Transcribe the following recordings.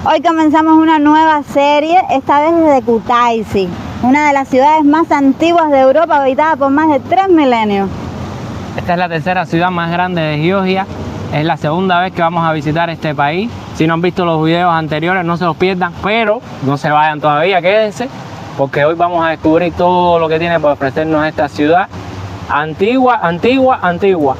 Hoy comenzamos una nueva serie, esta vez desde Kutaisi, una de las ciudades más antiguas de Europa, habitada por más de 3 milenios. Esta es la tercera ciudad más grande de Georgia. Es la segunda vez que vamos a visitar este país. Si no han visto los videos anteriores, no se los pierdan, pero no se vayan todavía, quédense, porque hoy vamos a descubrir todo lo que tiene para ofrecernos esta ciudad antigua, antigua, antigua.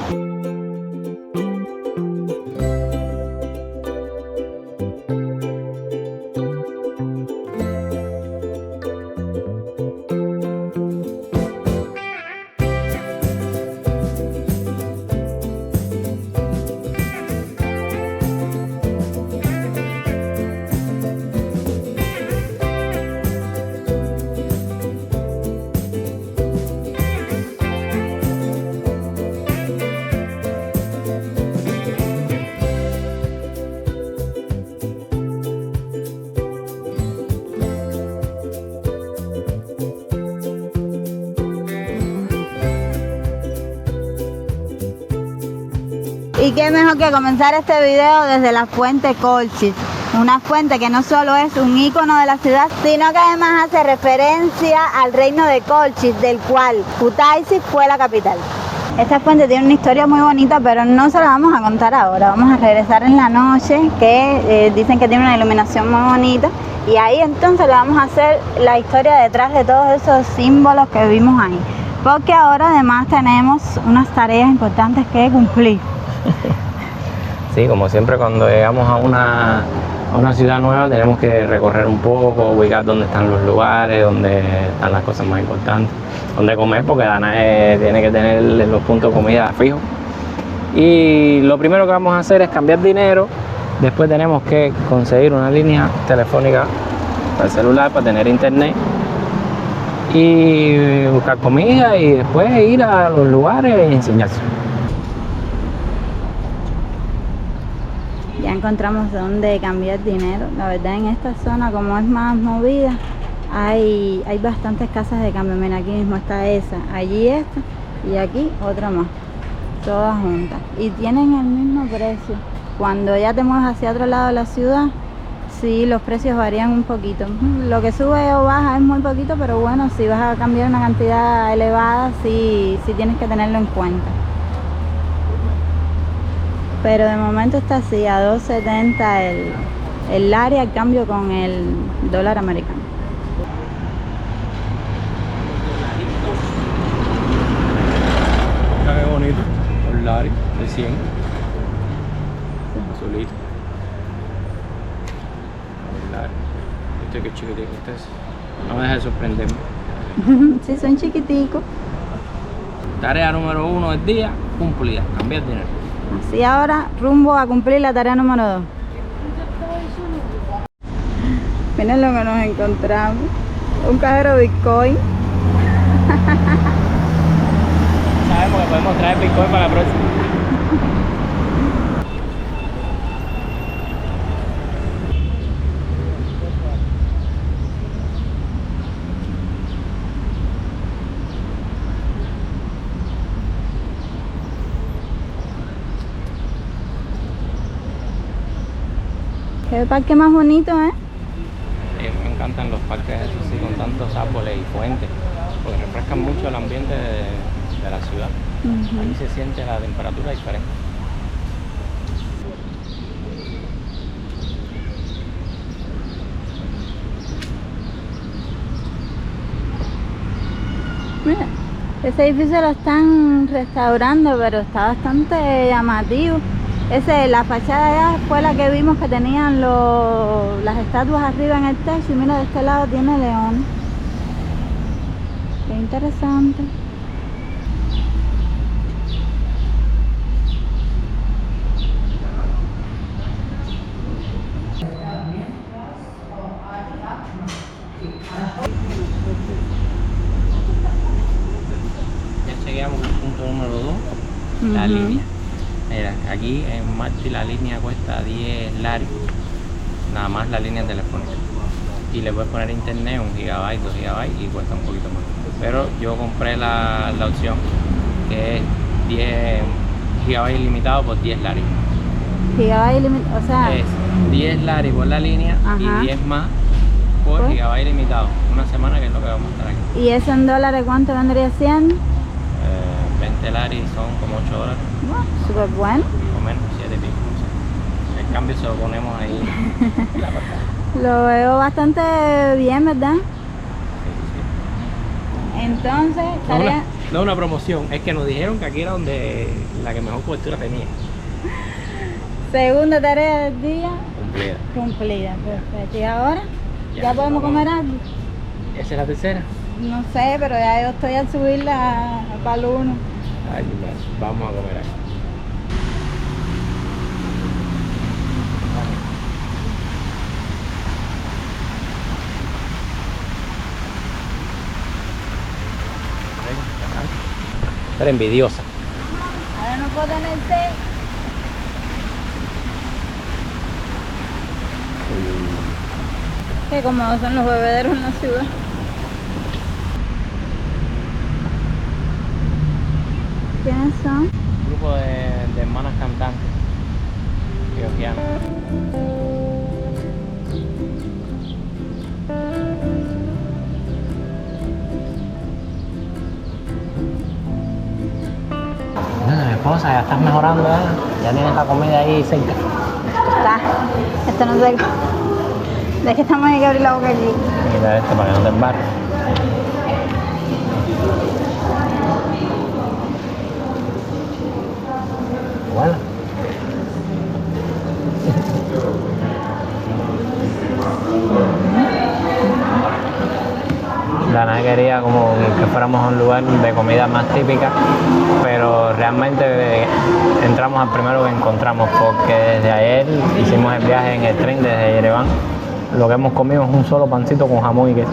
Y qué mejor que comenzar este video desde la fuente Colchis, una fuente que no solo es un ícono de la ciudad, sino que además hace referencia al reino de Colchis, del cual Kutaisi fue la capital. Esta fuente tiene una historia muy bonita, pero no se la vamos a contar ahora. Vamos a regresar en la noche, que dicen que tiene una iluminación muy bonita, y ahí entonces le vamos a hacer la historia detrás de todos esos símbolos que vimos ahí. Porque ahora además tenemos unas tareas importantes que cumplir. Sí, como siempre cuando llegamos a una ciudad nueva tenemos que recorrer un poco, ubicar dónde están los lugares, dónde están las cosas más importantes, dónde comer, porque Danae tiene que tener los puntos de comida fijos. Y lo primero que vamos a hacer es cambiar dinero. Después tenemos que conseguir una línea telefónica para el celular, para tener internet, y buscar comida y después ir a los lugares y enseñarse. Ya encontramos dónde cambiar dinero. La verdad, en esta zona, como es más movida, hay bastantes casas de cambio. Mira, aquí mismo está esa, allí esta y aquí otra más, todas juntas, y tienen el mismo precio. Cuando ya te mueves hacia otro lado de la ciudad, sí, los precios varían un poquito. Lo que sube o baja es muy poquito, pero bueno, si vas a cambiar una cantidad elevada, sí tienes que tenerlo en cuenta. Pero de momento está así, a 2.70 el lari al cambio con el dólar americano. Mira qué bonito, el lari de 100, azulito. El lari, este que chiquitico, no me deja de sorprenderme. Sí, son chiquiticos. Tarea número 1 del día, cumplida, cambiar dinero. Así ahora, rumbo a cumplir la tarea número 2. Miren lo que nos encontramos. Un cajero Bitcoin. Sabemos que podemos traer Bitcoin para la próxima. Qué parque más bonito, ¿eh? Me encantan los parques así con tantos árboles y fuentes, porque refrescan mucho el ambiente de la ciudad. Aquí se siente la temperatura diferente. Mira, ese edificio lo están restaurando, pero está bastante llamativo. La fachada allá fue la que vimos que tenían las estatuas arriba en el techo, y mira, de este lado tiene león. Qué interesante. Ya llegamos al punto número 2, la línea. Mira, aquí en Marti la línea cuesta 10 lari, nada más la línea telefónica. Y le puedes poner internet, 1 GB, 2 GB y cuesta un poquito más. Pero yo compré la opción que es 10 GB ilimitado por 10 lari. Gigabyte ilimitado, o sea, 10 lari por la línea. Ajá. Y 10 más por ¿Por? gigabyte ilimitado. Una semana, que es lo que vamos a estar aquí. ¿Y eso en dólares cuánto vendría siendo? 20 lari son como $8. Bueno, súper bueno. O menos, 7 y pico. No sé. El cambio se lo ponemos ahí en la pantalla. Lo veo bastante bien, ¿verdad? Entonces, tarea... No es una promoción, es que nos dijeron que aquí era donde la que mejor cobertura tenía. Segunda tarea del día Cumplida. cumplida, perfecto. ¿Y ahora? Ya, ¿Ya podemos vamos. comer algo? ¿Esa es la tercera? No sé, pero ya yo estoy al subirla para el 1. Ay, vamos a comer aquí. Pero envidiosa. Ahora no puedo tener té. Qué cómodos son los bebederos en la ciudad. ¿Quiénes son? Un grupo de hermanas cantantes georgianas. Bueno, mi esposa, ya estás mejorando, ¿eh? Ya tienes la comida ahí cerca. Está. Esto no sé. ¿De qué estamos hay que abrir la boca aquí? Mira esto para que no te embarres. Bueno. Dana quería como que fuéramos a un lugar de comida más típica, pero realmente entramos al primero que encontramos, porque desde ayer hicimos el viaje en el tren desde Yerevan. Lo que hemos comido es un solo pancito con jamón y queso.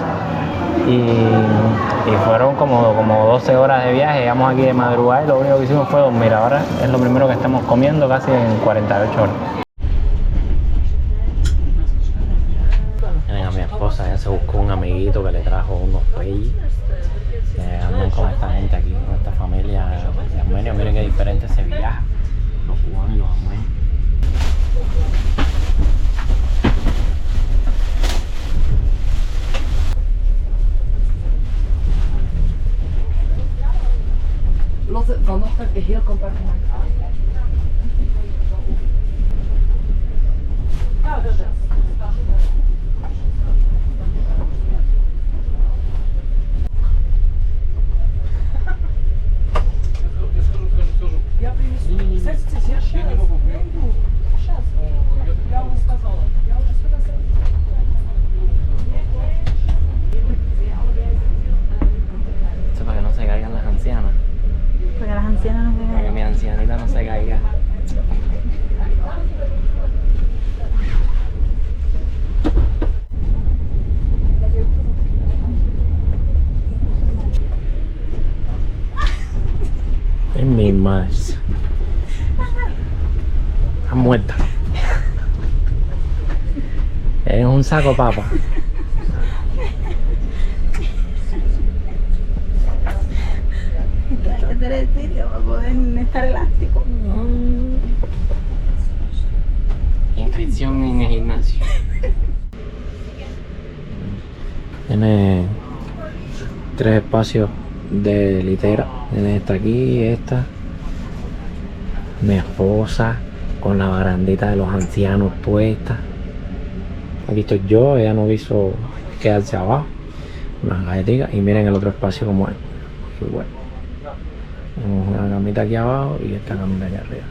Y fueron como 12 horas de viaje. Llegamos aquí de madrugada y lo único que hicimos fue dormir. Ahora es lo primero que estamos comiendo casi en 48 horas. Miren a mi esposa, ella se buscó un amiguito que le trajo unos peyes. Andan con esta gente aquí, con esta familia de armenios. Miren qué diferente se viaja. Los cubanos y los armenios. Lotte, vanochtend een heel compartiment. Я принесу. Садитесь, я сейчас найду. Сейчас. Я уже сказала. Я уже сказала. Esto es para que no se caigan las ancianas. Porque las ancianas no se Para que mi ancianita no se caiga. Es mi madre. Está muerta. Es un saco papa. Hay que hacer el sitio para poder estar elástico. Inscripción en el gimnasio. Tiene 3 espacios de litera. Tiene esta aquí, esta. Mi esposa con la barandita de los ancianos puesta. Aquí estoy yo, ella no quiso quedarse abajo. Unas galletitas y miren el otro espacio como es. Qué bueno. Tenemos una camita aquí abajo y esta camita aquí arriba.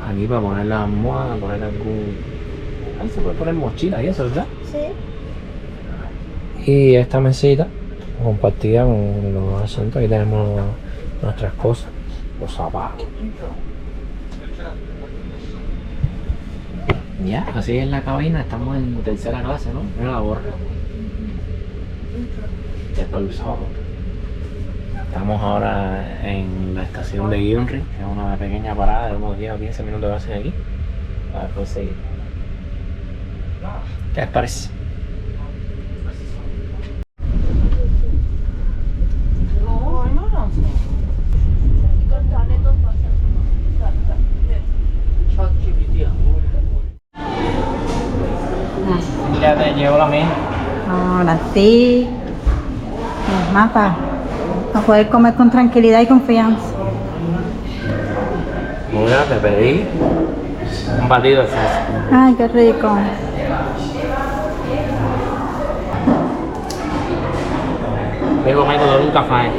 Aquí para poner la almohada, poner algún... Ahí se puede poner mochila y eso, ¿verdad? Sí. Y esta mesita compartida con los asientos. Aquí tenemos nuestras cosas, los zapatos. Ya, así es la cabina. Estamos en tercera clase, ¿no? Mira la borra. Estamos ahora en la estación de Gyumri, que es una pequeña parada de unos 10 o 15 minutos que hacen aquí. Para después seguir. ¿Qué les parece? Ya te llevo la mía. Ahora sí. Más para poder comer con tranquilidad y confianza. Mira, te pedí un batido de fresa. Ay, qué rico. Digo, método de un café.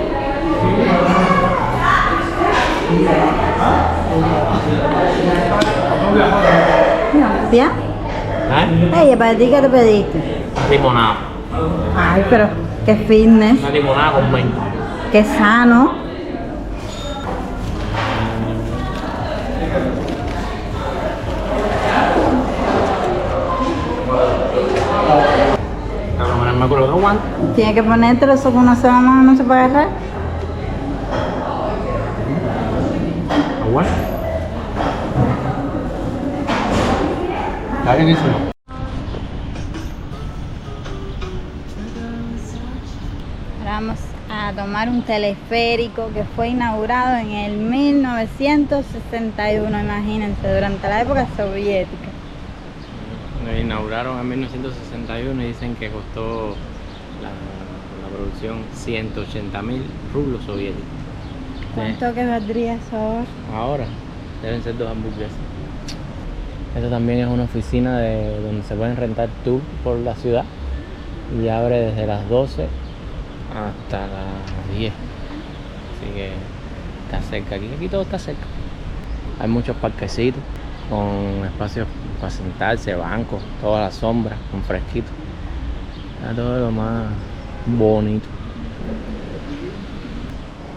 ¿Ya? Ey, ¿para ti qué te pediste? Limonada. Ay, pero qué fitness, Una limonada con menta. qué sano. Cabrón, me acuerdo de guante. Tienes que ponértelo, eso con una sola mano no se puede agarrar. Agua. Está bienísimo. Ahora vamos a tomar un teleférico que fue inaugurado en el 1961, imagínense, durante la época soviética. Lo inauguraron en 1961 y dicen que costó la producción 180.000 rublos soviéticos. ¿Cuánto que valdría eso ahora? Ahora deben ser 2 hamburguesas. Esta también es una oficina donde se pueden rentar tours por la ciudad y abre desde las 12 hasta las 10. Así que está cerca, aquí todo está cerca. Hay muchos parquecitos con espacios para sentarse, bancos, toda la sombra, con fresquito. Está todo lo más bonito.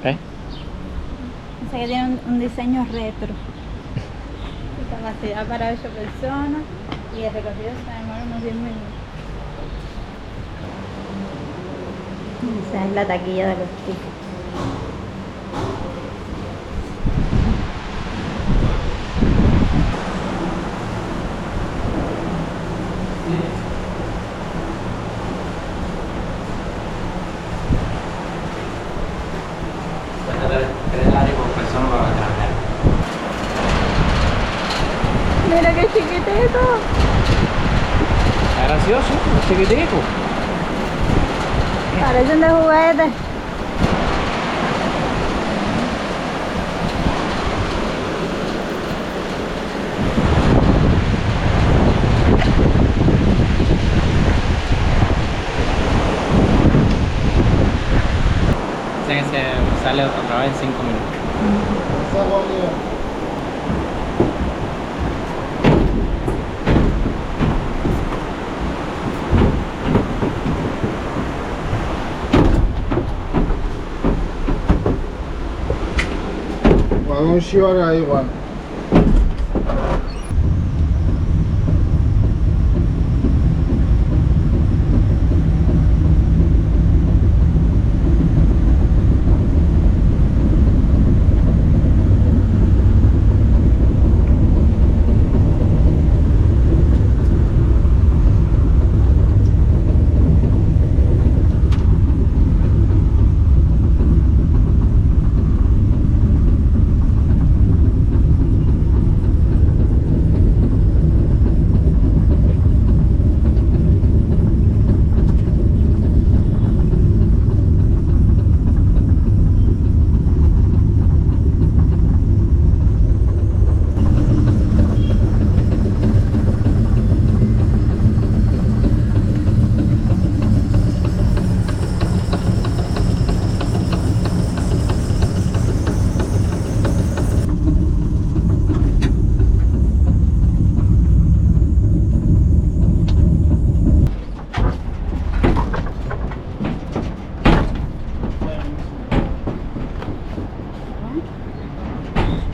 ¿Eh? Sé que tiene un diseño retro. Capacidad para 8 personas y el recorrido se demora unos 10 minutos. Esa es la taquilla de los tickets. Mira qué chiquitito. Está gracioso, chiquitico. Parecen de juguete. Dice que se sale otra vez en 5 minutos. Vagón Shivaga igual.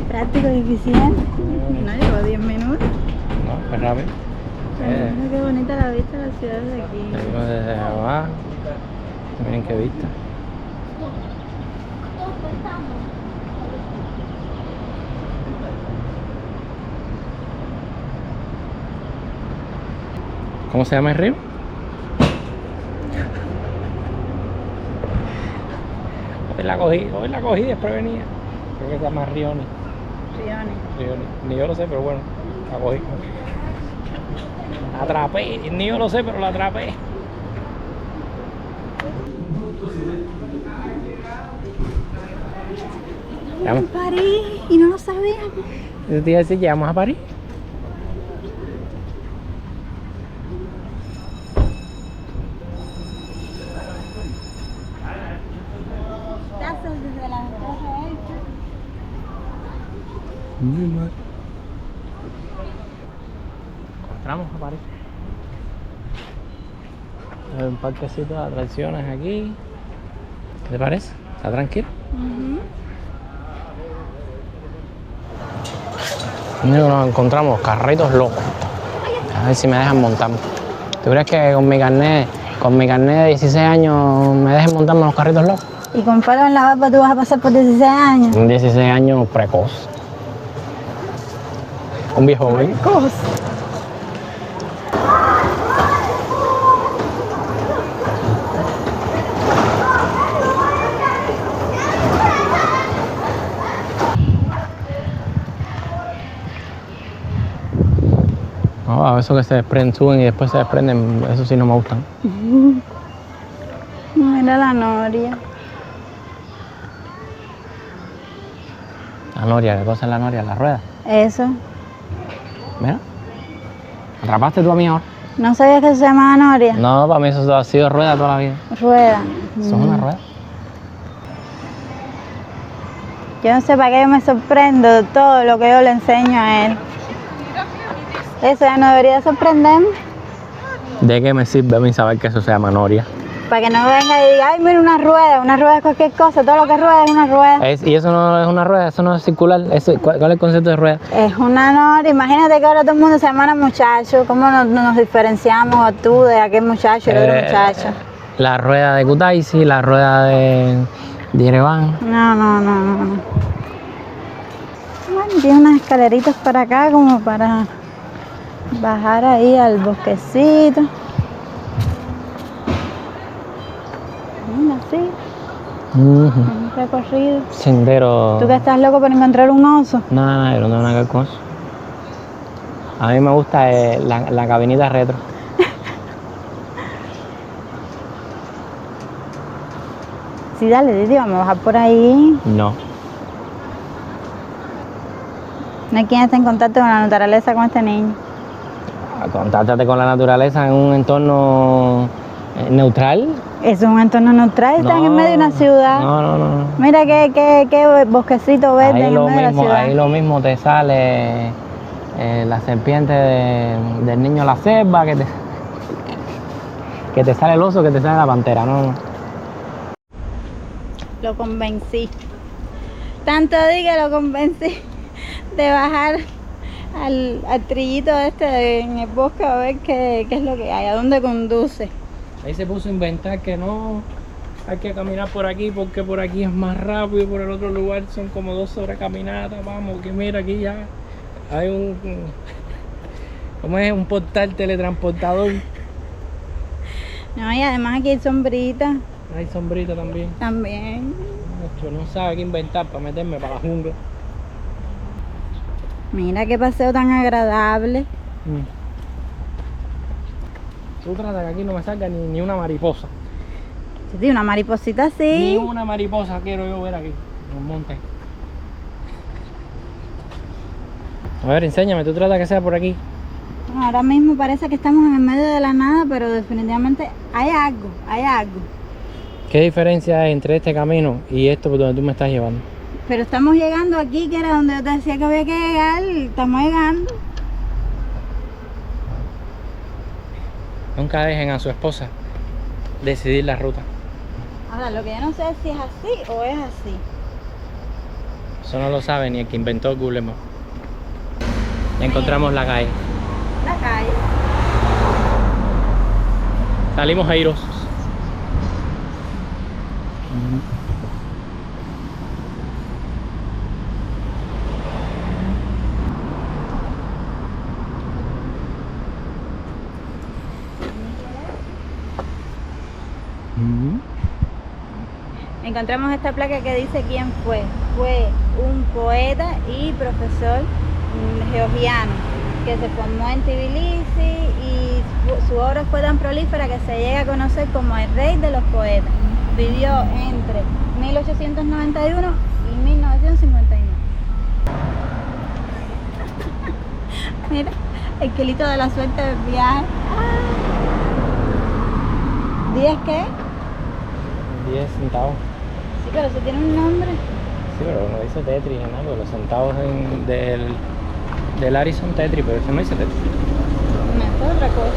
Práctico y eficiente. No llevo 10 minutos. No, fue rápido. Mira qué bonita la vista de la ciudad de aquí. Venimos desde abajo. Miren qué vista. ¿Cómo se llama el río? Hoy la cogí desprevenida. Creo que se llama Rioni. Rione. Rioni. Ni yo lo sé, pero bueno, la cogí. La atrapé, ni yo lo sé, pero la atrapé. Vamos. París y no lo sabíamos. Yo te iba a decir, llegamos a París. Tazas desde las Torres Eiffel. Muy mal. Encontramos a París. Hay un parquecito de atracciones aquí. ¿Qué te parece? ¿Está tranquilo? Mira, nos encontramos carritos locos. A ver si me dejan montarme. ¿Tú crees que con mi carnet de 16 años me dejen montarme en los carritos locos? Y con pelo en la barba tú vas a pasar por 16 años. Un 16 años precoz. Un viejo joven. Precoz. No, eso que se desprenden, suben y después se desprenden, eso sí no me gustan. Mira la noria. La noria, ¿qué cosa es la noria? La rueda. Eso. Mira. ¿Atrapaste tú a mí ahora? ¿No sabías que se llamaba noria? No, para mí eso ha sido rueda toda la vida. Rueda. Eso es una rueda. Yo no sé para qué yo me sorprendo de todo lo que yo le enseño a él. Eso ya no debería sorprenderme. ¿De qué me sirve a mí saber que eso se llama noria? Para que no venga y diga, ay, mira una rueda es cualquier cosa, todo lo que rueda es una rueda. Y eso no es una rueda, eso no es circular. ¿Cuál es el concepto de rueda? Es una noria, imagínate que ahora todo el mundo se llama muchacho, ¿cómo nos diferenciamos tú de aquel muchacho y el otro muchacho? La rueda de Kutaisi, la rueda de Yerevan. No. Bueno, tiene unas escaleritas para acá como para bajar ahí al bosquecito. Mira, sí, un recorrido. Sendero. ¿Tú que estás loco por encontrar un oso? No, yo no tengo nada que ver con eso. A mí me gusta la cabinita retro. Sí, dale, Didi, vamos a bajar por ahí. No. No hay quien esté en contacto con la naturaleza con este niño. Contáctate con la naturaleza en un entorno neutral. Es un entorno neutral, están en medio de una ciudad. No. Mira qué bosquecito verde en el medio de la ciudad. Ahí lo mismo te sale la serpiente del niño la selva, que te sale el oso, que te sale la pantera, no. Lo convencí. Tanto di que lo convencí de bajar al trillito en el bosque a ver qué es lo que hay, a dónde conduce. Ahí se puso a inventar que no, hay que caminar por aquí porque por aquí es más rápido y por el otro lugar son como 2 horas caminata, vamos, que mira aquí ya hay ¿cómo es? Un portal teletransportador. No, y además aquí hay sombrita. Hay sombrita también. También. Yo no sabe qué inventar para meterme para la jungla. Mira qué paseo tan agradable. Tú trata que aquí no me salga ni una mariposa. Sí, una mariposita así. Ni una mariposa quiero yo ver aquí, en un monte. A ver, enséñame, tú trata que sea por aquí. Bueno, ahora mismo parece que estamos en el medio de la nada, pero definitivamente hay algo. ¿Qué diferencia hay entre este camino y esto por donde tú me estás llevando? Pero estamos llegando aquí, que era donde yo te decía que había que llegar, estamos llegando. Nunca dejen a su esposa decidir la ruta. Ahora, lo que yo no sé es si es así o es así. Eso no lo sabe ni el que inventó Google Maps. Ya encontramos la calle. La calle. Salimos airosos. Encontramos esta placa que dice quién fue. Fue un poeta y profesor georgiano que se formó en Tbilisi y Su obra fue tan prolífera que se llega a conocer como el rey de los poetas. Vivió entre 1891 y 1959. Mira, el kilito de la suerte del viaje. ¿10 qué? 10 centavos. Sí, pero eso tiene un nombre. Sí, pero no dice Tetris en algo. Los centavos del Ari son Tetris, pero eso no dice Tetris. No, esto es otra cosa.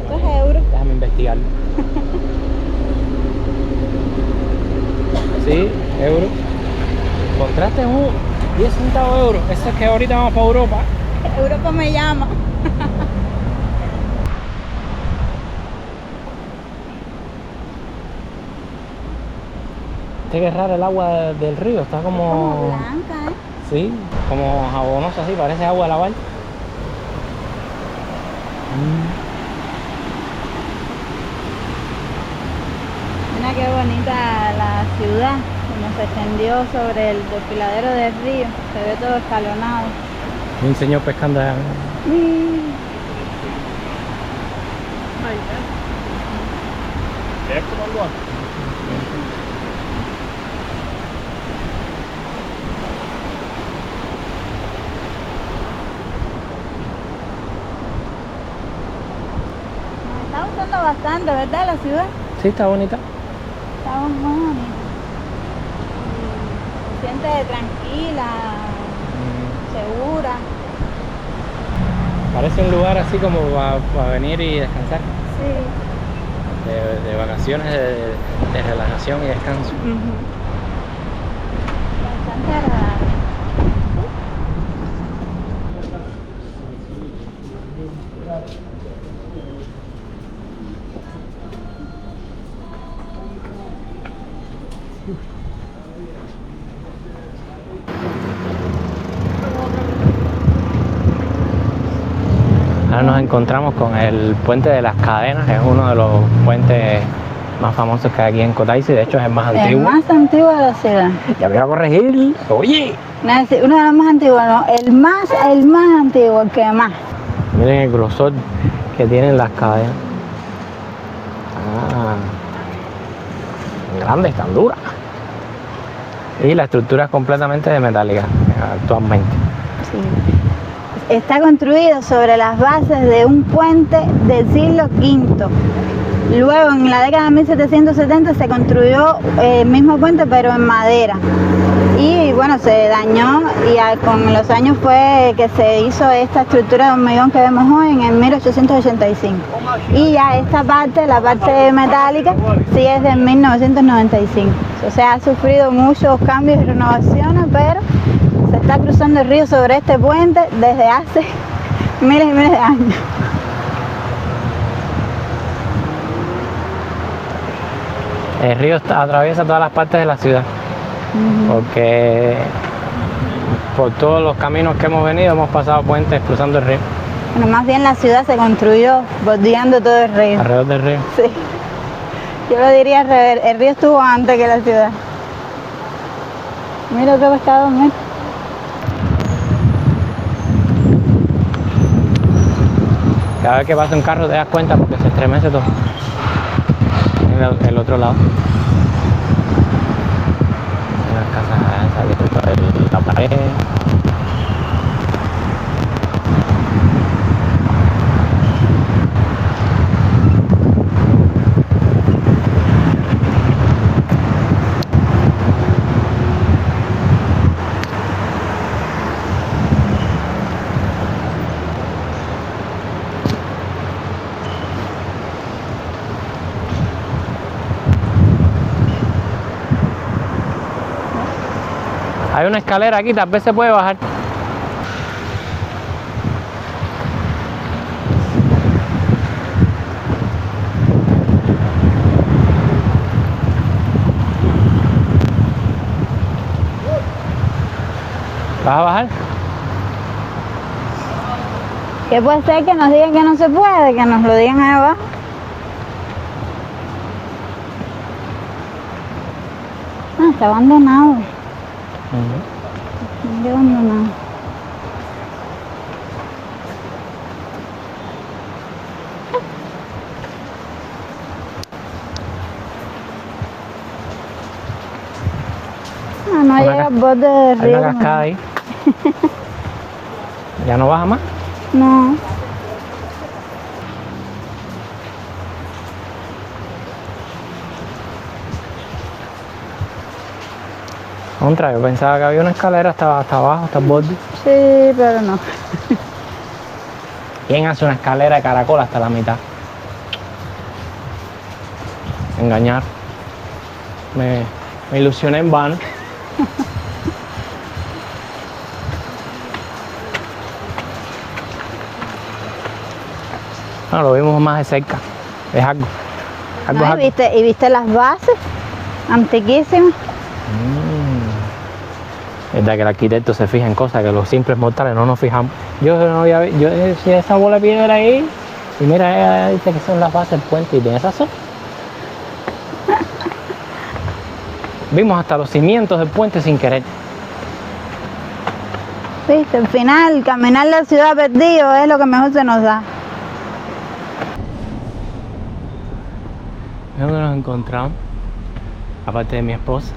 Esto es euro. Déjame investigarlo. Sí, euro. Encontraste un 10 centavos euro. Eso es que ahorita vamos para Europa. Europa me llama. Este que es raro el agua del río, está Como blanca, ¿eh? Sí, como jabonosa así, parece agua de lavar. Mira qué bonita la ciudad, como se extendió sobre el desfiladero del río, se ve todo escalonado. Un señor pescando allá. Nos está gustando bastante, ¿verdad? La ciudad Sí, está bonita. está muy bonita. Se siente tranquila, segura. Parece un lugar así como para venir y descansar. Sí. De vacaciones, de relajación y descanso. Bastante agradable. Ahora nos encontramos con el puente de las cadenas, que es uno de los puentes más famosos que hay aquí en Kutaisi. De hecho es el más El antiguo. más antiguo de la ciudad. Ya voy a corregir. Oye, No, es decir, uno de los más antiguos, no, el más antiguo, el que más. miren el grosor que tienen las cadenas. Tan grandes, tan duras. Y la estructura es completamente de metálica actualmente. Sí. Está construido sobre las bases de un puente del siglo V. Luego, en la década de 1770, se construyó el mismo puente, pero en madera. Y bueno, se dañó y con los años fue que se hizo esta estructura de hormigón que vemos hoy en el 1885. Y ya esta parte, la parte metálica, sí es de 1995. O sea, ha sufrido muchos cambios y renovaciones, pero se está cruzando el río sobre este puente desde hace miles y miles de años. El río atraviesa todas las partes de la ciudad, porque por todos los caminos que hemos venido hemos pasado puentes cruzando el río. Bueno, más bien la ciudad se construyó bordeando todo el río. Alrededor del río. Sí. Yo lo diría al revés, el río estuvo antes que la ciudad. Mira qué pescado, mira. Cada vez que pasa un carro te das cuenta porque se estremece todo. El otro lado. Las casas, la pared. Hay una escalera aquí, tal vez se puede bajar. ¿Vas a bajar? ¿Qué puede ser que nos digan que no se puede? Que nos lo digan ahí abajo. Ah, está abandonado. Está abandonado. me llega el borde del Hay río. una cascada ahí. ¿Ya no baja más? No. Contra, yo pensaba que había una escalera hasta abajo, hasta el borde. Sí, pero no. ¿Quién hace una escalera de caracol hasta la mitad? Engañar. Me ilusioné en vano. No, lo vimos más de cerca. Es algo. Algo No, es algo. y viste las bases, antiquísimas. Es de que el arquitecto se fija en cosas que los simples mortales no nos fijamos. Yo no había yo decía esa bola de piedra ahí, y mira, ella dice que son las bases del puente y tiene razón. Vimos hasta los cimientos del puente sin querer. Viste, al final, caminar la ciudad perdido es lo que mejor se nos da. ¿Dónde nos encontramos? Aparte de mi esposa.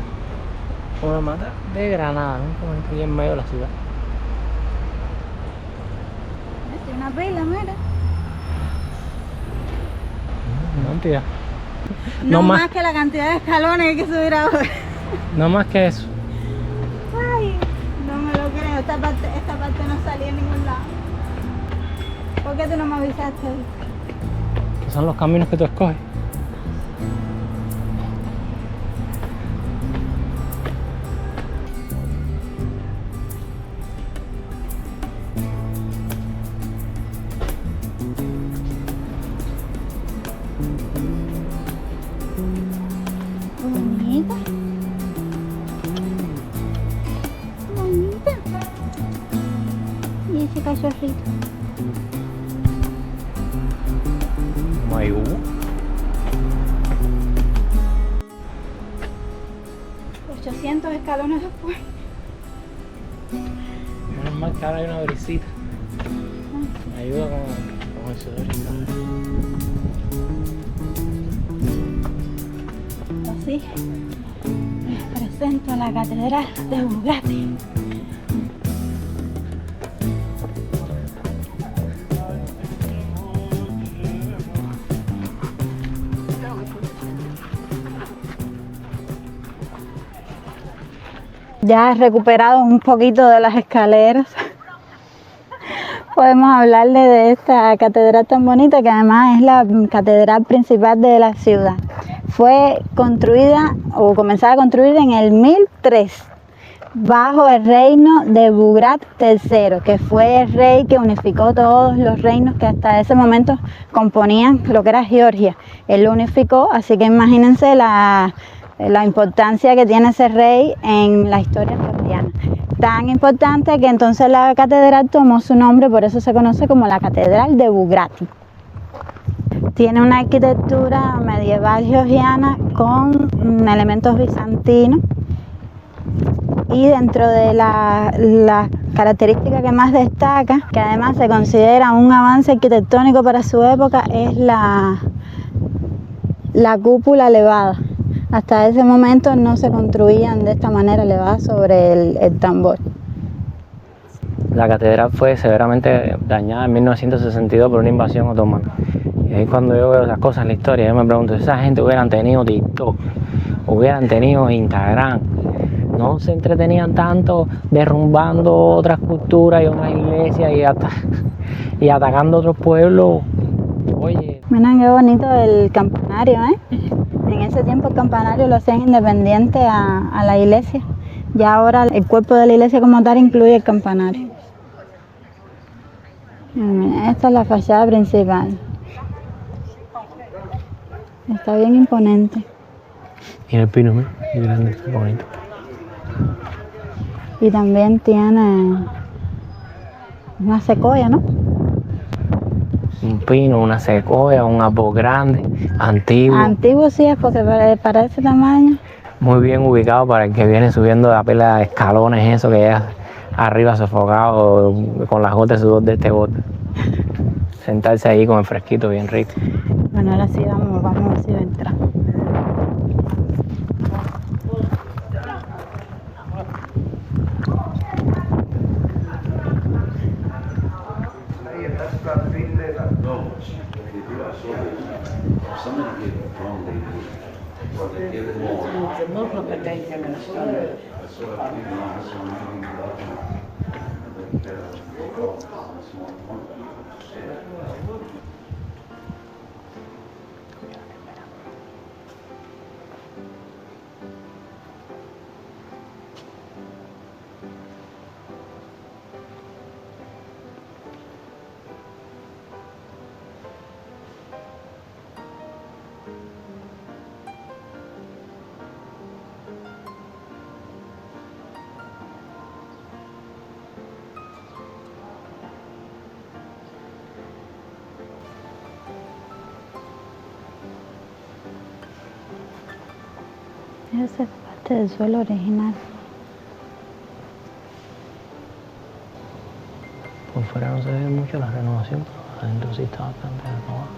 Una mata de granada, ¿no? Como aquí en medio de la ciudad. Es una pila, mira. No, tía. No, No más más. que la cantidad de escalones que hay que subir ahora. No más que eso. Ay, no me lo creo. Esta parte no salía en ningún lado. ¿Por qué tú no me avisaste? Esos son los caminos que tú escoges. Bonita. Bonita. Y ese cachorrito. Mayú. 800 escalones después. Menos mal que ahora hay una brisita. Me ayuda con el sudor. Así les presento la catedral de Bugatti. Ya recuperado un poquito de las escaleras, podemos hablarle de esta catedral tan bonita que además es la catedral principal de la ciudad. Fue construida o comenzada a construir en el 1003 bajo el reino de Bugrat III, que fue el rey que unificó todos los reinos que hasta ese momento componían lo que era Georgia. Él lo unificó, así que imagínense la importancia que tiene ese rey en la historia georgiana. Tan importante que entonces la catedral tomó su nombre, por eso se conoce como la Catedral de Bugatti. Tiene una arquitectura medieval georgiana con elementos bizantinos, y dentro de la característica que más destaca, que además se considera un avance arquitectónico para su época, es la cúpula elevada. Hasta ese momento no se construían de esta manera elevada sobre el tambor. La catedral fue severamente dañada en 1962 por una invasión otomana. Y ahí cuando yo veo esas cosas en la historia, yo me pregunto, si esa gente hubieran tenido TikTok, hubieran tenido Instagram, no se entretenían tanto derrumbando otras culturas y otras iglesias y atacando otros pueblos. Oye. Miren qué bonito el campanario, ¿eh? En ese tiempo el campanario lo hacían independiente a la iglesia. Ya ahora el cuerpo de la iglesia como tal incluye el campanario. Esta es la fachada principal. Está bien imponente. Mira el pino, mira, qué grande, está bonito. Y también tiene una secoya, ¿no? Un pino, una secoya, un árbol grande, antiguo. Antiguo sí es porque para ese tamaño. Muy bien ubicado para el que viene subiendo la pila de escalones, eso que ya arriba sofocado con las gotas de sudor de este bote. Sentarse ahí con el fresquito bien rico. Bueno, ahora sí vamos a ver si entra. Molto potente la storia. Esa es parte del suelo original. Por fuera no se ve mucho la renovación, pero adentro sí está bastante renovado.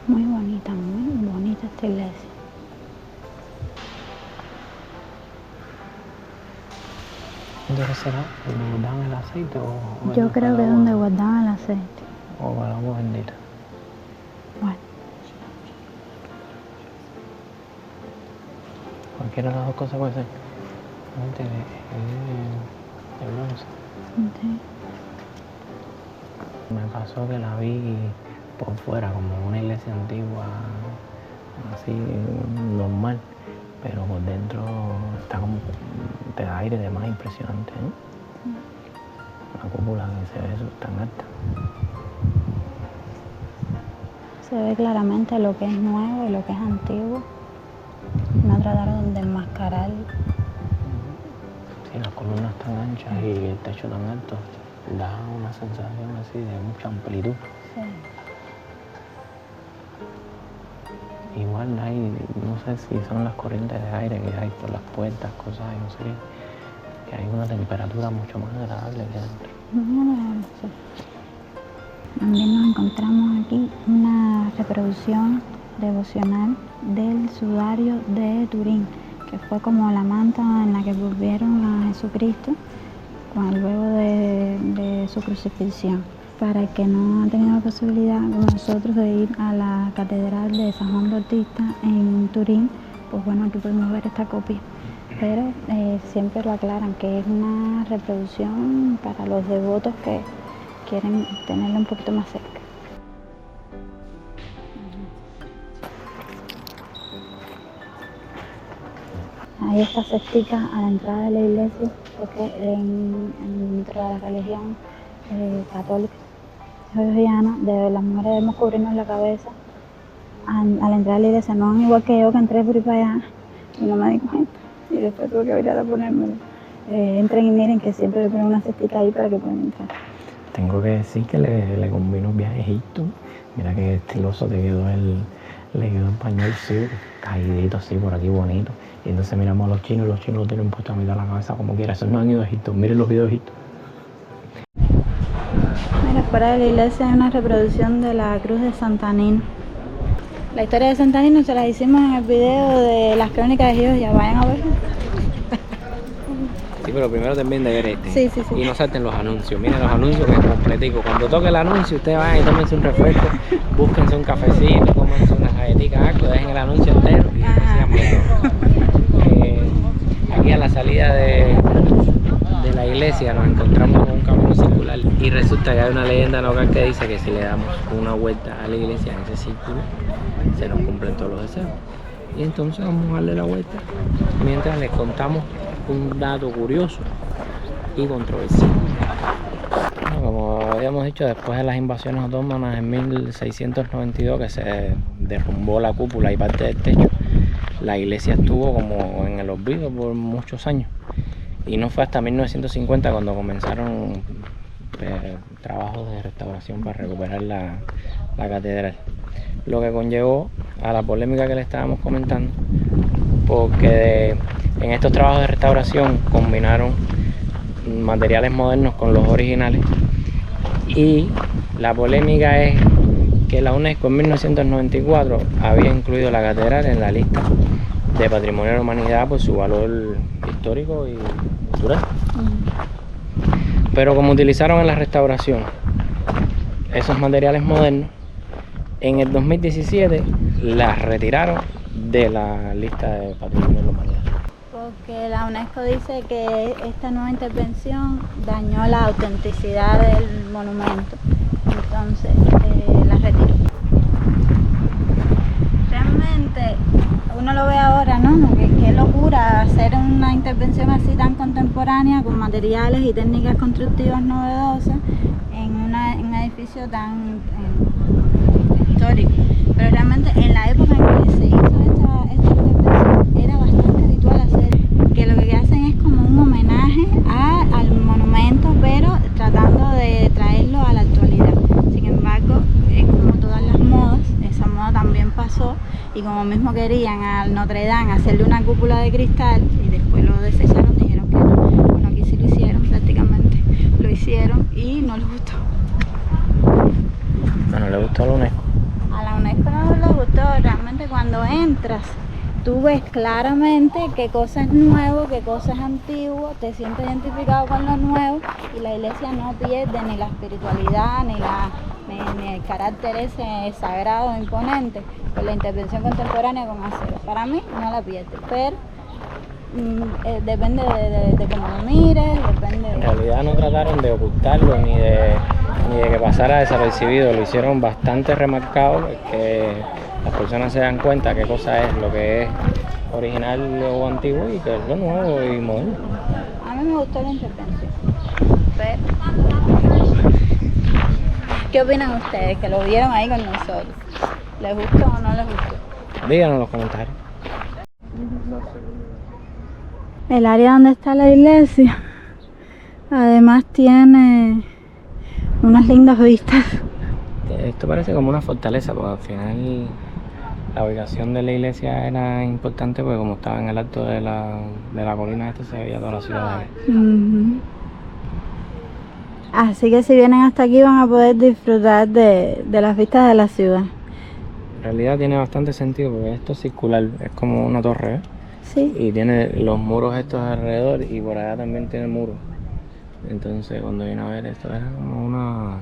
Muy bonita esta iglesia. ¿Dónde será? ¿Donde guardaban el aceite o Yo creo que es donde guardaban el aceite. o para el agua bendita? Bueno, Cualquiera de las dos cosas puede ser. De bronce. sí. Me pasó que la vi por fuera, como una iglesia antigua, así normal, pero por dentro está como, te da aire de más impresionante, ¿eh? La cúpula que se ve eso tan alta. Se ve claramente lo que es nuevo y lo que es antiguo. No trataron de enmascarar. Sí, las columnas tan anchas y el techo tan alto da una sensación así de mucha amplitud. Sí. Igual hay, no sé si son las corrientes de aire que hay por las puertas, cosas y no sé qué, que hay una temperatura mucho más agradable que dentro. Sí. También nos encontramos aquí una reproducción devocional del sudario de Turín, que fue como la manta en la que volvieron a Jesucristo luego de su crucifixión. Para el que no ha tenido la posibilidad, como nosotros, de ir a la Catedral de San Juan Bautista en Turín, pues bueno, aquí podemos ver esta copia. Pero siempre lo aclaran que es una reproducción para los devotos que quieren tenerla un poquito más cerca. Ahí está cestica a la entrada de la iglesia, porque dentro de la religión católica georgiana, de las mujeres debemos cubrirnos la cabeza a la entrada de la iglesia. No es igual que yo, que entré por ahí para allá y no me di cuenta. Y después tuve que ir a ponérmelo. Entren y miren que siempre le ponen una cestica ahí para que puedan entrar. Tengo que decir que le combino un viaje a Egipto. Mira qué estiloso le quedó el pañuelo así, caídito así por aquí bonito. Y entonces miramos a los chinos y los chinos lo tienen puesto a mitad de la cabeza como quiera. Esos no han ido a Egipto. Miren los videos de Egipto. Mira, fuera de la iglesia hay una reproducción de la cruz de Santa Nina. La historia de Santa Nina se la hicimos en el video de las crónicas de Georgia. Vayan a verlo. Sí, pero primero también de ver este. Sí. Y no salten los anuncios. Miren los anuncios que es completico. Cuando toque el anuncio, ustedes van y tómense un refresco, búsquense un cafecito, cómanse unas galletitas, algo, dejen el anuncio entero y sigan viendo. Aquí a la salida de la iglesia nos encontramos con un camino circular y resulta que hay una leyenda local que dice que si le damos una vuelta a la iglesia en ese círculo, se nos cumplen todos los deseos. Y entonces vamos a darle la vuelta mientras les contamos un dato curioso y controversial. como habíamos dicho, después de las invasiones otomanas en 1692, que se derrumbó la cúpula y parte del techo, la iglesia estuvo como en el olvido por muchos años. Y no fue hasta 1950 cuando comenzaron trabajos de restauración para recuperar la catedral. Lo que conllevó a la polémica que le estábamos comentando, porque en estos trabajos de restauración combinaron materiales modernos con los originales, y la polémica es que la UNESCO en 1994 había incluido la catedral en la lista de Patrimonio de la Humanidad por su valor histórico y cultural. Pero como utilizaron en la restauración esos materiales modernos, en el 2017 las retiraron de la lista de Patrimonio de la Humanidad. Porque la UNESCO dice que esta nueva intervención dañó la autenticidad del monumento, entonces la retiró. Realmente uno lo ve ahora, ¿no? Qué locura hacer una intervención así tan contemporánea con materiales y técnicas constructivas novedosas en un edificio tan histórico. Pero realmente en la época en que se hizo esta intervención era bastante habitual hacer, que lo que hacen es como un homenaje al monumento, pero tratando de traerlo a la actualidad. Sin embargo, como todas las modas, esa moda también pasó, y como mismo querían al Notre Dame hacerle una cúpula de cristal y después lo desecharon, dijeron que no. Bueno, aquí sí lo hicieron prácticamente, lo hicieron y no les gustó. ¿No le gustó a la UNESCO? A la UNESCO no les gustó. Realmente cuando entras tú ves claramente qué cosa es nuevo, qué cosa es antiguo, te sientes identificado con lo nuevo, y la iglesia no pierde ni la espiritualidad ni el carácter ese sagrado e imponente con la intervención contemporánea con acero. Para mí no la pierde, pero depende de cómo lo mires, depende de... En realidad no trataron de ocultarlo ni de que pasara desapercibido, lo hicieron bastante remarcado, que las personas se dan cuenta qué cosa es lo que es original o antiguo y qué es lo nuevo y moderno. A mí me gustó la intervención, pero... ¿Qué opinan ustedes que lo vieron ahí con nosotros? ¿Les gustó o no les gustó? Díganos en los comentarios. El área donde está la iglesia además tiene unas lindas vistas. Esto parece como una fortaleza, porque al final la ubicación de la iglesia era importante, porque como estaba en el alto de la colina esta, se veía toda la ciudad. Así que si vienen hasta aquí van a poder disfrutar de las vistas de la ciudad. En realidad tiene bastante sentido, porque esto es circular, es como una torre, ¿eh? Sí. Y tiene los muros estos alrededor, y por allá también tiene muros. Entonces cuando vine a ver esto era como una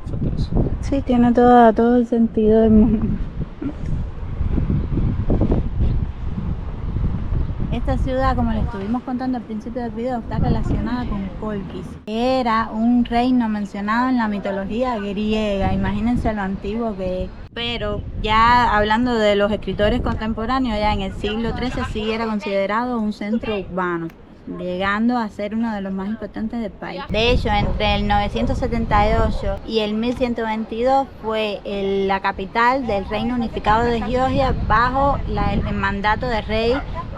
fortaleza. Sí, tiene todo el sentido del mundo. Esta ciudad, como les estuvimos contando al principio del video, está relacionada con Kolkis. Era un reino mencionado en la mitología griega, imagínense lo antiguo que es. Pero ya hablando de los escritores contemporáneos, ya en el siglo XIII sí era considerado un centro urbano, llegando a ser uno de los más importantes del país. De hecho, entre el 978 y el 1122 fue la capital del Reino Unificado de Georgia bajo el mandato del rey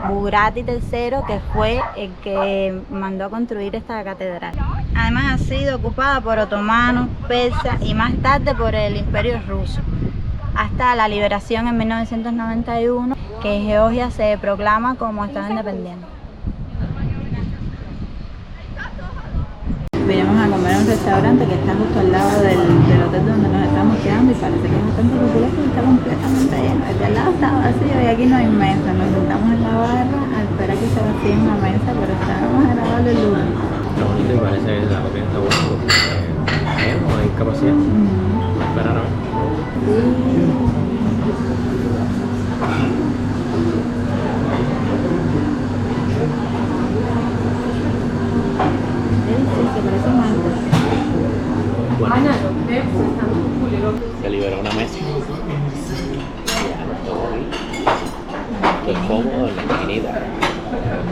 Bugrati III, que fue el que mandó a construir esta catedral. Además ha sido ocupada por otomanos, persas y más tarde por el Imperio Ruso, hasta la liberación en 1991, que Georgia se proclama como estado independiente. Vinimos a comer a un restaurante que está justo al lado del hotel donde nos estamos quedando, y parece que es bastante popular porque está completamente lleno. El de al lado está vacío y aquí no hay mesa. Nos sentamos en la barra a esperar que se vacíe una mesa, pero está más agradable el lugar. Está bonito y parece que la comida está buena, porque no hay capacidad. Esperar a ver. Se liberó una mesa. Ya no estuvo aquí. Estoy cómodo en la esquinita.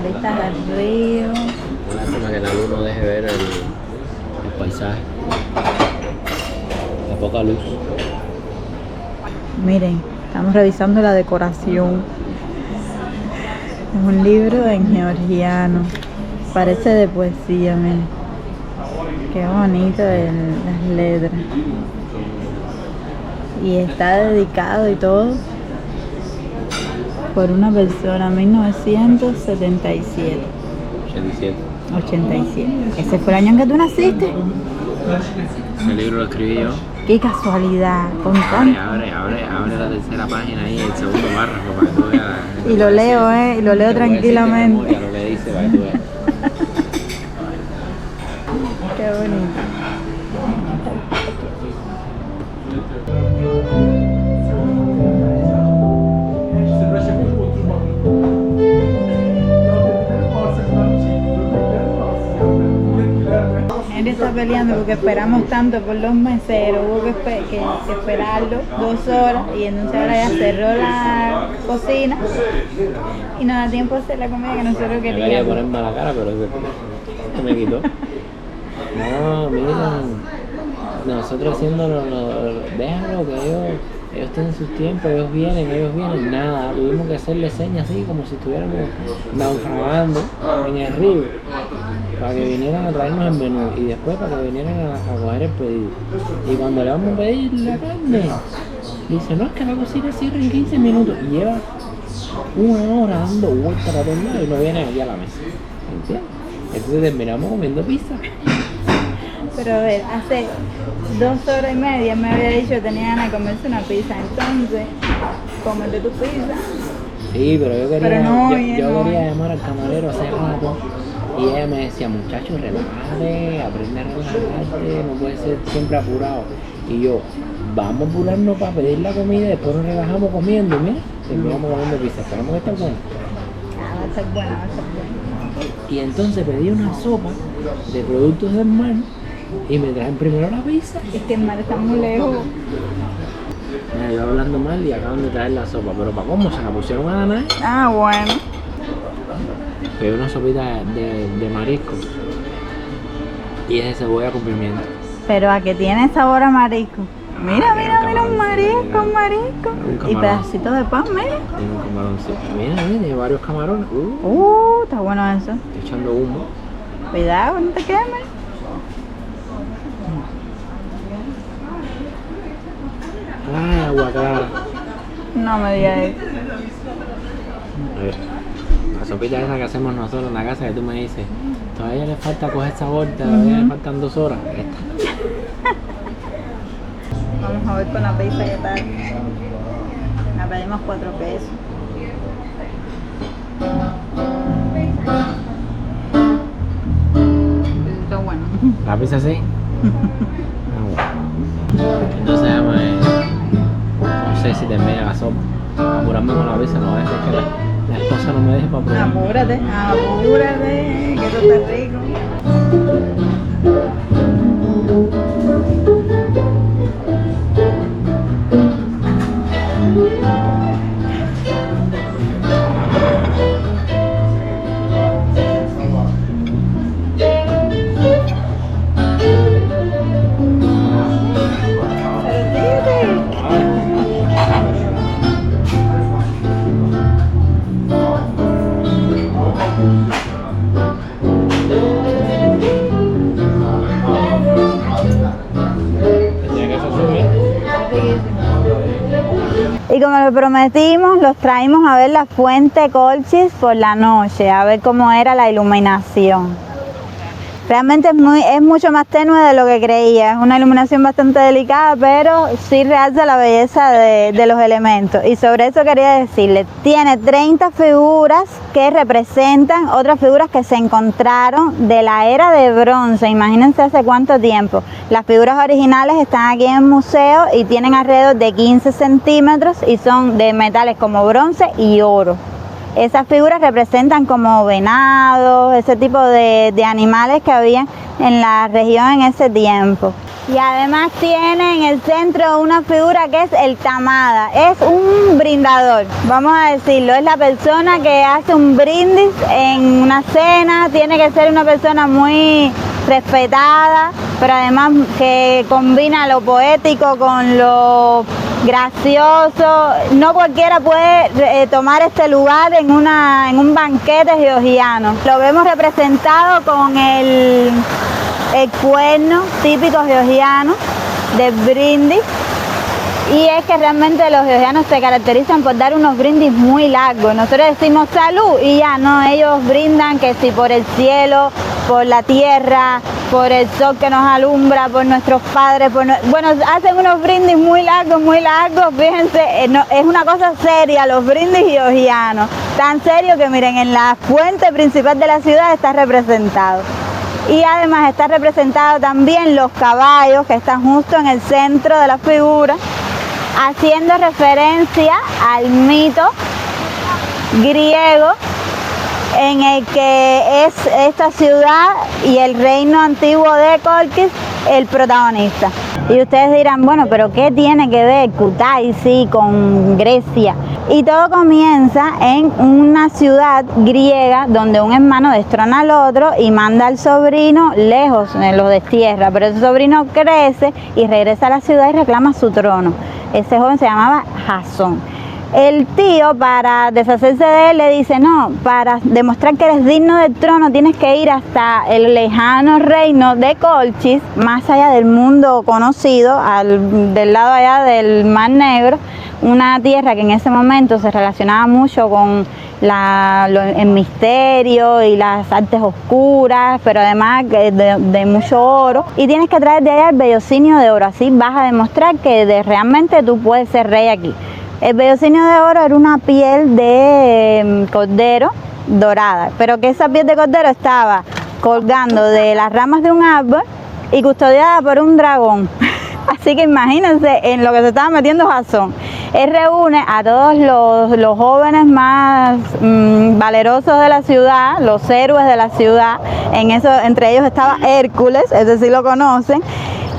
Vistas al río. Una lástima que la luz no deje ver el paisaje. La poca luz. Miren, estamos revisando la decoración. Es un libro en georgiano. Parece de poesía, miren. Qué bonito las letras. Y está dedicado y todo por una persona, 1977. 87. Ese fue el año en que tú naciste. Ese libro lo escribí yo. Qué casualidad. Abre la tercera página ahí, el segundo párrafo para que tú veas. Y lo leo, y lo leo tranquilamente. Lo que dice para que tú veas. Qué bonito. Él está peleando porque esperamos tanto por los meseros, hubo que esperarlo 2 horas y entonces ahora ya cerró la cocina y no da tiempo a hacer la comida que nosotros Me quería queríamos. poner mala cara, pero se me quitó. No, miren, nosotros haciéndolo, déjalo que ellos tienen sus tiempos, ellos vienen, nada, tuvimos que hacerle señas así como si estuviéramos naufragando en el río para que vinieran a traernos el menú y después para que vinieran a coger el pedido. Y cuando le vamos a pedir la carne, dice, no, es que la cocina cierra en 15 minutos y lleva 1 hora dando vueltas para todos lados y no vienen aquí a la mesa, ¿entiendes? Entonces terminamos comiendo pizza. Pero a ver, hace 2 horas y media me había dicho que tenía ganas de comerse una pizza, entonces, cómete tu pizza. Sí, pero yo quería, Pero no, yo quería llamar al camarero hace rato y ella me decía, muchacho, relájate, aprende a relajarte, no puedes ser siempre apurado. Y yo, vamos a apurarnos para pedir la comida y después nos relajamos comiendo, y mira, terminamos comiendo pizza, esperamos que esté buena. Va a estar buena, va a estar buena. Y entonces pedí una sopa de productos del mar y me traen primero la pizza. Es que el mar está muy lejos. Mira, yo hablando mal y acaban de traer la sopa, pero ¿para cómo? Se la pusieron a ganar. Ah, bueno. Pedí una sopita de marisco y es de cebolla con pimienta. Pero a que tiene sabor a marisco. Mira, un marisco. Y pedacitos de pan, mira. Tiene un camaroncito. Mira, tiene varios camarones. Está bueno eso. Estoy echando humo. Cuidado, no te quemes. Ay, agua clara. No me digas eso. A ver, la sopita esa que hacemos nosotros en la casa que tú me dices, todavía le falta coger sabor, todavía le faltan 2 horas. Esta. Vamos a ver con la pizza qué tal. La pedimos 4 pesos. Está bueno. ¿La pizza sí? Entonces no sé si termina la sopa. Apurarme con la pizza, no es que la esposa no me deje para probar. Apúrate, que esto está rico. Y como lo prometimos, los traímos a ver la fuente Colchis por la noche, a ver cómo era la iluminación. Realmente es mucho más tenue de lo que creía, es una iluminación bastante delicada, pero sí realza la belleza de los elementos. Y sobre eso quería decirles, tiene 30 figuras que representan otras figuras que se encontraron de la era de bronce, imagínense hace cuánto tiempo. Las figuras originales están aquí en el museo y tienen alrededor de 15 centímetros y son de metales como bronce y oro. Esas figuras representan como venados, ese tipo de animales que había en la región en ese tiempo. Y además tiene en el centro una figura que es el tamada, es un brindador, vamos a decirlo, es la persona que hace un brindis en una cena, tiene que ser una persona muy respetada pero además que combina lo poético con lo gracioso. No cualquiera puede tomar este lugar en un banquete georgiano. Lo vemos representado con el cuerno típico georgiano de brindis. Y es que realmente los georgianos se caracterizan por dar unos brindis muy largos. Nosotros decimos salud y ya no, ellos brindan que si por el cielo, por la tierra, por el sol que nos alumbra, por nuestros padres, bueno, hacen unos brindis muy largos, fíjense, es una cosa seria los brindis georgianos, tan serio que miren, en la fuente principal de la ciudad está representado. Y además está representado también los caballos que están justo en el centro de la figura, haciendo referencia al mito griego en el que es esta ciudad y el reino antiguo de Kolchis el protagonista. Y ustedes dirán, bueno, pero ¿qué tiene que ver Kutaisi con Grecia? Y todo comienza en una ciudad griega donde un hermano destrona al otro y manda al sobrino lejos, lo destierra, pero ese sobrino crece y regresa a la ciudad y reclama su trono. Ese joven se llamaba Jasón. El tío, para deshacerse de él, le dice, no, para demostrar que eres digno del trono tienes que ir hasta el lejano reino de Kolchis, más allá del mundo conocido, del lado allá del Mar Negro, una tierra que en ese momento se relacionaba mucho con el misterio y las artes oscuras, pero además de mucho oro, y tienes que traer de allá el vellocinio de oro, así vas a demostrar que realmente tú puedes ser rey aquí. El vellocinio de oro era una piel de cordero dorada, pero que esa piel de cordero estaba colgando de las ramas de un árbol y custodiada por un dragón. Así que imagínense en lo que se estaba metiendo Jasón. Él reúne a todos los jóvenes más valerosos de la ciudad, los héroes de la ciudad, entre ellos estaba Hércules, ese sí lo conocen,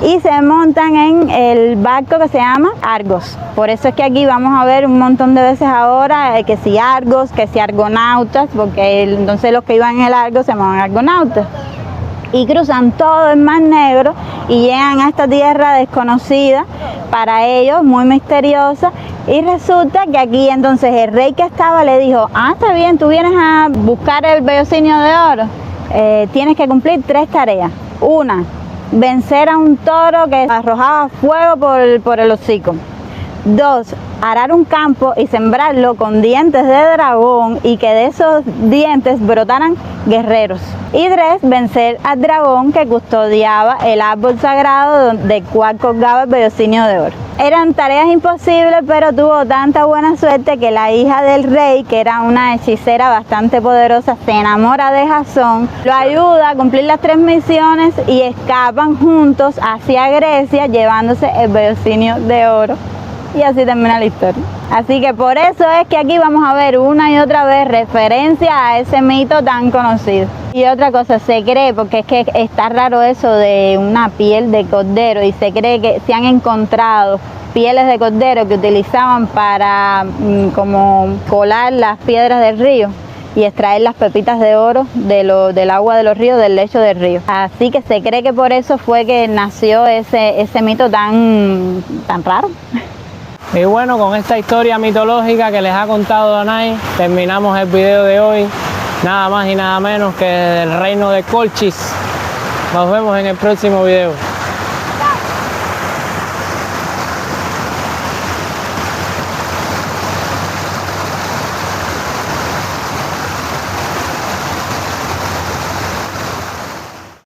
y se montan en el barco que se llama Argos. Por eso es que aquí vamos a ver un montón de veces ahora que si Argos, que si argonautas, porque entonces los que iban en el Argos se llamaban argonautas. Y cruzan todo el Mar Negro y llegan a esta tierra desconocida para ellos, muy misteriosa, y resulta que aquí entonces el rey que estaba le dijo, está bien, tú vienes a buscar el vellocinio de oro, tienes que cumplir 3 tareas. Una, vencer a un toro que arrojaba fuego por el hocico. 2, arar un campo y sembrarlo con dientes de dragón y que de esos dientes brotaran guerreros. Y 3, vencer al dragón que custodiaba el árbol sagrado del cual colgaba el vellocinio de oro. Eran tareas imposibles, pero tuvo tanta buena suerte que la hija del rey, que era una hechicera bastante poderosa, se enamora de Jasón, lo ayuda a cumplir las 3 misiones y escapan juntos hacia Grecia llevándose el vellocinio de oro. Y así termina la historia. Así que por eso es que aquí vamos a ver una y otra vez referencia a ese mito tan conocido. Y otra cosa, se cree, porque es que está raro eso de una piel de cordero, y se cree que se han encontrado pieles de cordero que utilizaban para como colar las piedras del río y extraer las pepitas de oro del agua de los ríos, del lecho del río. Así que se cree que por eso fue que nació ese mito tan raro. Y bueno, con esta historia mitológica que les ha contado Danay, terminamos el video de hoy. Nada más y nada menos que del reino de Kolchis. Nos vemos en el próximo video.